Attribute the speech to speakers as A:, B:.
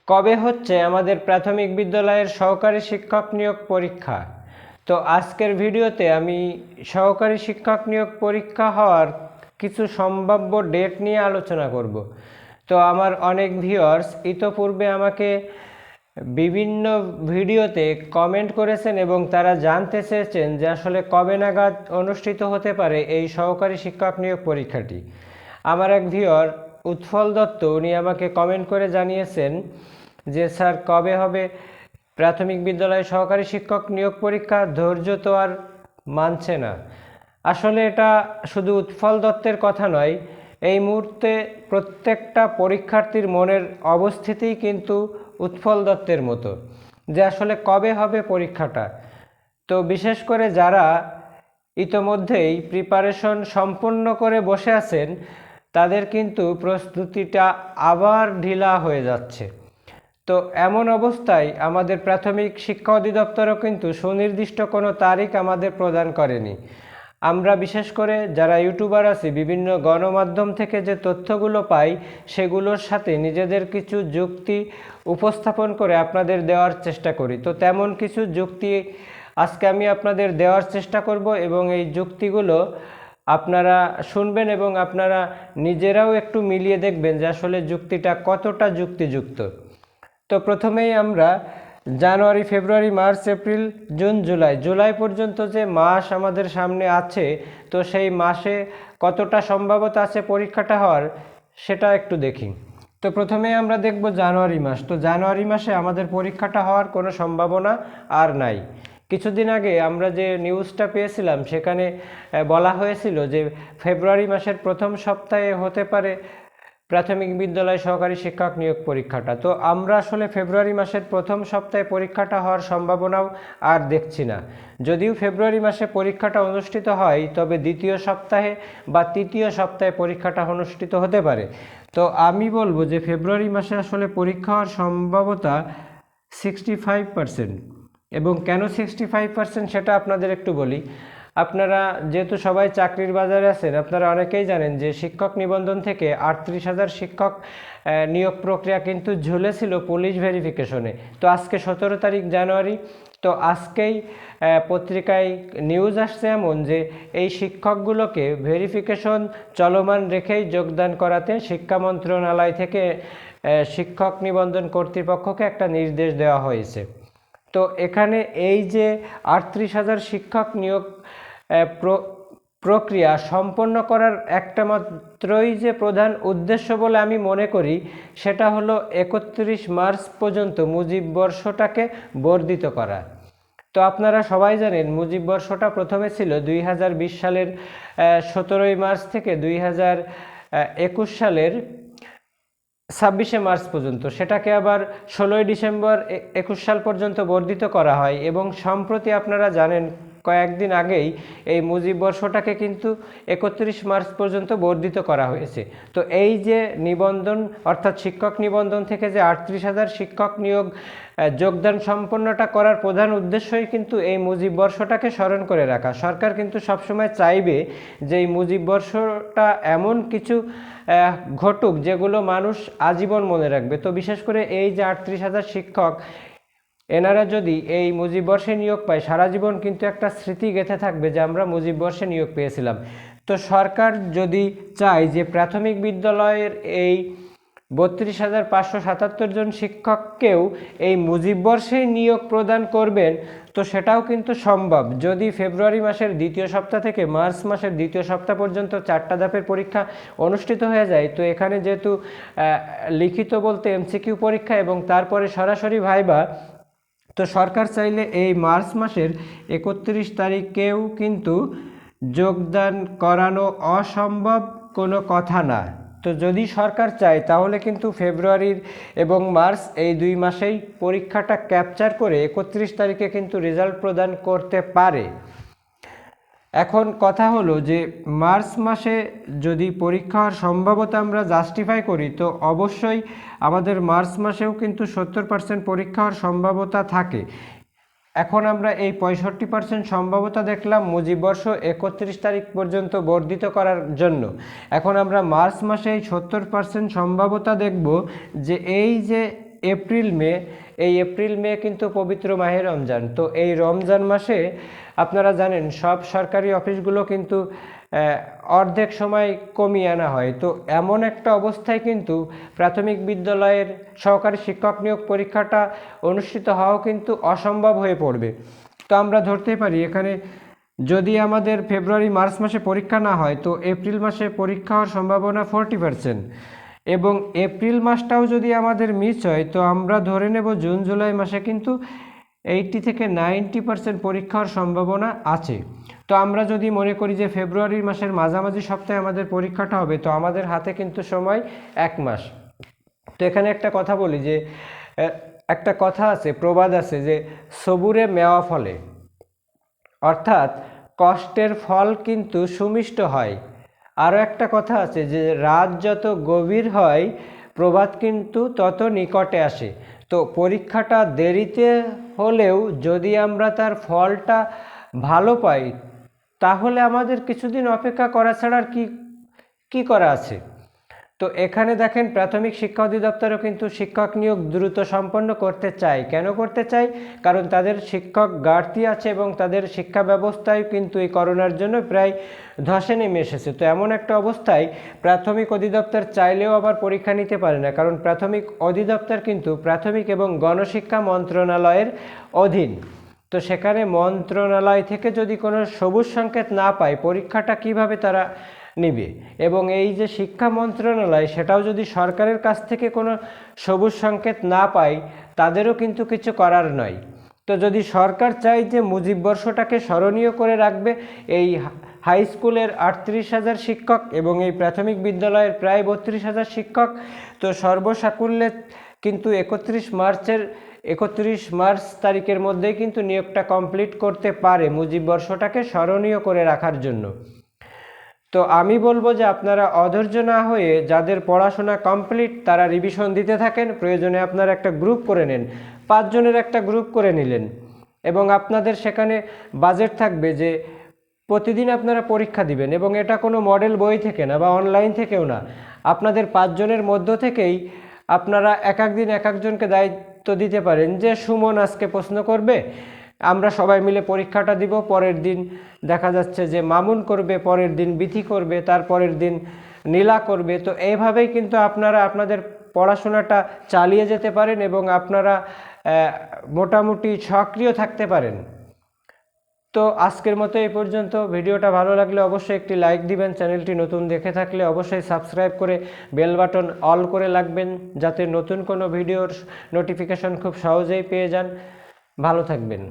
A: কবে হচ্ছে আমাদের প্রাথমিক বিদ্যালয়ের সহকারী শিক্ষক নিয়োগ পরীক্ষা? তো আজকের ভিডিওতে আমি সহকারী শিক্ষক নিয়োগ পরীক্ষা হওয়ার কিছু সম্ভাব্য ডেট নিয়ে আলোচনা করব। তো আমার অনেক ভিউয়ার্স ইতোপূর্বে আমাকে বিভিন্ন ভিডিওতে কমেন্ট করেছেন এবং তারা জানতে চেয়েছেন যে আসলে কবে নাগাদ অনুষ্ঠিত হতে পারে এই সহকারী শিক্ষক নিয়োগ পরীক্ষাটি। আমার এক ভিউয়ার উৎফল দত্ত উনি আমাকে কমেন্ট করে জানিয়েছেন যে স্যার কবে হবে প্রাথমিক বিদ্যালয়ে সহকারী শিক্ষক নিয়োগ পরীক্ষা, ধৈর্য তো আর মানছে না। আসলে এটা শুধু উৎফল দত্তের কথা নয়, এই মুহূর্তে প্রত্যেকটা পরীক্ষার্থীর মনের অবস্থিতিই কিন্তু উৎফল দত্তের মতো, যে আসলে কবে হবে পরীক্ষাটা। তো বিশেষ করে যারা ইতোমধ্যেই প্রিপারেশন সম্পন্ন করে বসে আছেন তাদের কিন্তু প্রস্তুতিটা আবার ঢিলা হয়ে যাচ্ছে। তো এমন অবস্থায় আমাদের প্রাথমিক শিক্ষা অধিদপ্তরও কিন্তু সুনির্দিষ্ট কোনো তারিখ আমাদের প্রদান করেনি। আমরা বিশেষ করে যারা ইউটিউবার আছি বিভিন্ন গণমাধ্যম থেকে যে তথ্যগুলো পাই সেগুলোর সাথে নিজেদের কিছু যুক্তি উপস্থাপন করে আপনাদের দেওয়ার চেষ্টা করি। তো তেমন কিছু যুক্তি আজকে আমি আপনাদের দেওয়ার চেষ্টা করব এবং এই যুক্তিগুলো আপনারা শুনবেন এবং আপনারা নিজেরাও একটু মিলিয়ে দেখবেন যে আসলে যুক্তিটা কতটা যুক্তিযুক্ত। তো প্রথমেই আমরা জানুয়ারি, ফেব্রুয়ারি, মার্চ, এপ্রিল, জুন, জুলাই পর্যন্ত যে মাস আমাদের সামনে আছে, তো সেই মাসে কতটা সম্ভাবনা আছে পরীক্ষাটা হওয়ার সেটা একটু দেখি। তো প্রথমেই আমরা দেখব জানুয়ারি মাস। তো জানুয়ারি মাসে আমাদের পরীক্ষাটা হওয়ার কোনো সম্ভাবনা আর নাই। কিছুদিন আগে আমরা যে নিউজটা পেয়েছিলাম সেখানে বলা হয়েছিল যে ফেব্রুয়ারি মাসের প্রথম সপ্তাহে হতে পারে প্রাথমিক বিদ্যালয় সহকারী শিক্ষক নিয়োগ পরীক্ষাটা। তো আমরা আসলে ফেব্রুয়ারি মাসের প্রথম সপ্তাহে পরীক্ষাটা হওয়ার সম্ভাবনাও আর দেখছি না। যদিও ফেব্রুয়ারি মাসে পরীক্ষাটা অনুষ্ঠিত হয় তবে দ্বিতীয় সপ্তাহে বা তৃতীয় সপ্তাহে পরীক্ষাটা অনুষ্ঠিত হতে পারে। তো আমি বলবো যে ফেব্রুয়ারি মাসে আসলে পরীক্ষা হওয়ার সম্ভাবনা 65%। এবং কেন 65% সেটা আপনাদের একটু বলি। আপনারা যেহেতু সবাই চাকরির বাজারে আছেন, আপনারা অনেকেই জানেন যে শিক্ষক নিবন্ধন থেকে 38,000 শিক্ষক নিয়োগ প্রক্রিয়া কিন্তু ঝুলেছিল পুলিশ ভেরিফিকেশনে। তো আজকে 17 তারিখ জানুয়ারি, তো আজকেই পত্রিকায় নিউজ আসছে এমন যে এই শিক্ষকগুলোকে ভেরিফিকেশন চলমান রেখেই যোগদান করাতে শিক্ষা মন্ত্রণালয় থেকে শিক্ষক নিবন্ধন কর্তৃপক্ষকে একটা নির্দেশ দেওয়া হয়েছে। তো এখানে এই যে 38,000 শিক্ষক নিয়োগ প্রক্রিয়া সম্পন্ন করার একটা মাত্রই যে প্রধান উদ্দেশ্য বলে আমি মনে করি সেটা হলো 31 মার্চ পর্যন্ত মুজিব বর্ষটাকে বর্ধিত করা। তো আপনারা সবাই জানেন মুজিব বর্ষটা প্রথমে ছিল 2020 সালের 17 মার্চ থেকে 2021 সালের 26 মার্চ পর্যন্ত, সেটাকে আবার 16 ডিসেম্বর 21 সাল পর্যন্ত বর্ধিত করা হয়। এবং সম্প্রতি আপনারা জানেন কয়েকদিন আগেই এই মুজিব বর্ষটাকে কিন্তু 31 মার্চ পর্যন্ত বর্ধিত করা হয়েছে। তো এই যে নিবন্ধন অর্থাৎ শিক্ষক নিবন্ধন থেকে যে 38,000 শিক্ষক নিয়োগ যোগদান সম্পন্নটা করার প্রধান উদ্দেশ্যই কিন্তু এই মুজিব বর্ষটাকে স্মরণ করে রাখা। সরকার কিন্তু সবসময় চাইবে যে এই মুজিব বর্ষটা এমন কিছু ঘটুক যেগুলো মানুষ আজীবন মনে রাখবে। তো বিশেষ করে এই যে 38,000 শিক্ষক এনারা যদি এই মুজিব বর্ষে নিয়োগ পায় সারা জীবন কিন্তু একটা স্মৃতি গেঁথে থাকবে যে আমরা মুজিব বর্ষে নিয়োগ পেয়েছিলাম। তো সরকার যদি চায় যে প্রাথমিক বিদ্যালয়ের এই 32,577 জন শিক্ষককেও এই মুজিব বর্ষেই নিয়োগ প্রদান করবেন, তো সেটাও কিন্তু সম্ভব যদি ফেব্রুয়ারি মাসের দ্বিতীয় সপ্তাহ থেকে মার্চ মাসের দ্বিতীয় সপ্তাহ পর্যন্ত 4টা ধাপের পরীক্ষা অনুষ্ঠিত হয়ে যায়। তো এখানে যেহেতু লিখিত বলতে এমসিকিউ পরীক্ষা এবং তারপরে সরাসরি ভাইবা, তো সরকার চাইলে এই মার্চ মাসের 31 তারিখেও কিন্তু যোগদান করানো অসম্ভব কোনো কথা না। তো যদি সরকার চায় তাহলে কিন্তু ফেব্রুয়ারির এবং মার্চ এই 2 মাসেই পরীক্ষাটা ক্যাপচার করে 31 তারিখে কিন্তু রেজাল্ট প্রদান করতে পারে। এখন কথা হলো যে মার্চ মাসে যদি পরীক্ষা হওয়ার সম্ভাবনা আমরা জাস্টিফাই করি তো অবশ্যই আমাদের মার্চ মাসেও কিন্তু 70% পরীক্ষা হওয়ার সম্ভাবনা থাকে। এখন আমরা এই 65% সম্ভাবনা দেখলাম মুজিব বর্ষ 31 তারিখ পর্যন্ত বর্ধিত করার জন্য। এখন আমরা মার্চ মাসে এই 70% সম্ভাবনা দেখব যে এই যে এপ্রিল মে, এই এপ্রিল মে কিন্তু পবিত্র মাহে রমজান। তো এই রমজান মাসে আপনারা জানেন সব সরকারি অফিসগুলো কিন্তু অর্ধেক সময় কমিয়ে আনা হয়। তো এমন একটা অবস্থায় কিন্তু প্রাথমিক বিদ্যালয়ের সহকারী শিক্ষক নিয়োগ পরীক্ষাটা অনুষ্ঠিত হওয়াও কিন্তু অসম্ভব হয়ে পড়বে। তো আমরা ধরতে পারি এখানে যদি আমাদের ফেব্রুয়ারি মার্চ মাসে পরীক্ষা না হয়, তো এপ্রিল মাসে পরীক্ষা হওয়ার সম্ভাবনা 40%, এবং এপ্রিল মাসটাও যদি আমাদের মিস হয়, তো আমরা ধরে নেব জুন জুলাই মাসে কিন্তু 80 থেকে 90% পরীক্ষা হওয়ার সম্ভাবনা আছে। তো আমরা যদি মনে করি যে ফেব্রুয়ারি মাসের মাঝামাঝি সপ্তাহে আমাদের পরীক্ষাটা হবে, তো আমাদের হাতে কিন্তু সময় 1 মাস। তো এখানে একটা কথা বলি যে একটা কথা আছে, প্রবাদ আছে যে সবুরে মেওয়া ফলে, অর্থাৎ কষ্টের ফল কিন্তু সুমিষ্ট হয়। আরও একটা কথা আছে যে রাত যত গভীর হয় প্রভাত কিন্তু তত নিকটে আসে। তো পরীক্ষাটা দেরিতে হলেও যদি আমরা তার ফলটা ভালো পাই, তাহলে আমাদের কিছুদিন অপেক্ষা করা ছাড়া আর কি করা আছে। তো এখানে দেখেন প্রাথমিক শিক্ষা অধিদপ্তরও কিন্তু শিক্ষক নিয়োগ দ্রুত সম্পন্ন করতে চায়। কেন করতে চায়? কারণ তাদের শিক্ষক ঘাটতি আছে এবং তাদের শিক্ষা ব্যবস্থায় কিন্তু এই করোনার জন্য প্রায় ধসে নেমে এসেছে। তো এমন একটা অবস্থায় প্রাথমিক অধিদপ্তর চাইলেও আবার পরীক্ষা নিতে পারে না, কারণ প্রাথমিক অধিদপ্তর কিন্তু প্রাথমিক এবং গণশিক্ষা মন্ত্রণালয়ের অধীন। তো সেখানে মন্ত্রণালয় থেকে যদি কোনো সবুজ সংকেত না পায়, পরীক্ষাটা কিভাবে তারা নিবে? এবং এই যে শিক্ষা মন্ত্রণালয়, সেটাও যদি সরকারের কাছ থেকে কোনো সবুজ সংকেত না পায়, তাদেরও কিন্তু কিছু করার নয়। তো যদি সরকার চায় যে মুজিব বর্ষটাকে স্মরণীয় করে রাখবে, এই হাই স্কুলের 38,000 শিক্ষক এবং এই প্রাথমিক বিদ্যালয়ের প্রায় 32,000 শিক্ষক, তো সর্বসাকুল্যে কিন্তু 31 মার্চ তারিখের মধ্যেই কিন্তু নিয়োগটা কমপ্লিট করতে পারে মুজিব বর্ষটাকে স্মরণীয় করে রাখার জন্য। তো আমি বলবো যে আপনারা অধৈর্য না হয়ে যাদের পড়াশোনা কমপ্লিট তারা রিভিশন দিতে থাকেন। প্রয়োজনে আপনারা একটা গ্রুপ করে নেন, 5 জনের একটা গ্রুপ করে নিলেন, এবং আপনাদের সেখানে বাজেট থাকবে যে প্রতিদিন আপনারা পরীক্ষা দিবেন, এবং এটা কোনো মডেল বই থেকে না বা অনলাইন থেকেও না। আপনাদের 5 জনের মধ্য থেকেই আপনারা এক একজনকে দায়িত্ব দিতে পারেন যে সুমন আজকে প্রশ্ন করবে, আমরা সবাই মিলে পরীক্ষাটা দিব। পরের দিন দেখা যাচ্ছে যে মামুন করবে, পরের দিন বিথি করবে, তারপরের দিন নীলা করবে। তো এইভাবেই কিন্তু আপনারা আপনাদের পড়াশোনাটা চালিয়ে যেতে পারেন এবং আপনারা মোটামুটি সক্রিয় থাকতে পারেন। তো আজকের মতো এই পর্যন্ত। ভিডিওটা ভালো লাগলে অবশ্যই একটি লাইক দিবেন, চ্যানেলটি নতুন দেখে থাকলে অবশ্যই সাবস্ক্রাইব করে বেল বাটন অল করে রাখবেন, যাতে নতুন কোনো ভিডিওর নোটিফিকেশন খুব সহজেই পেয়ে যান। ভালো থাকবেন।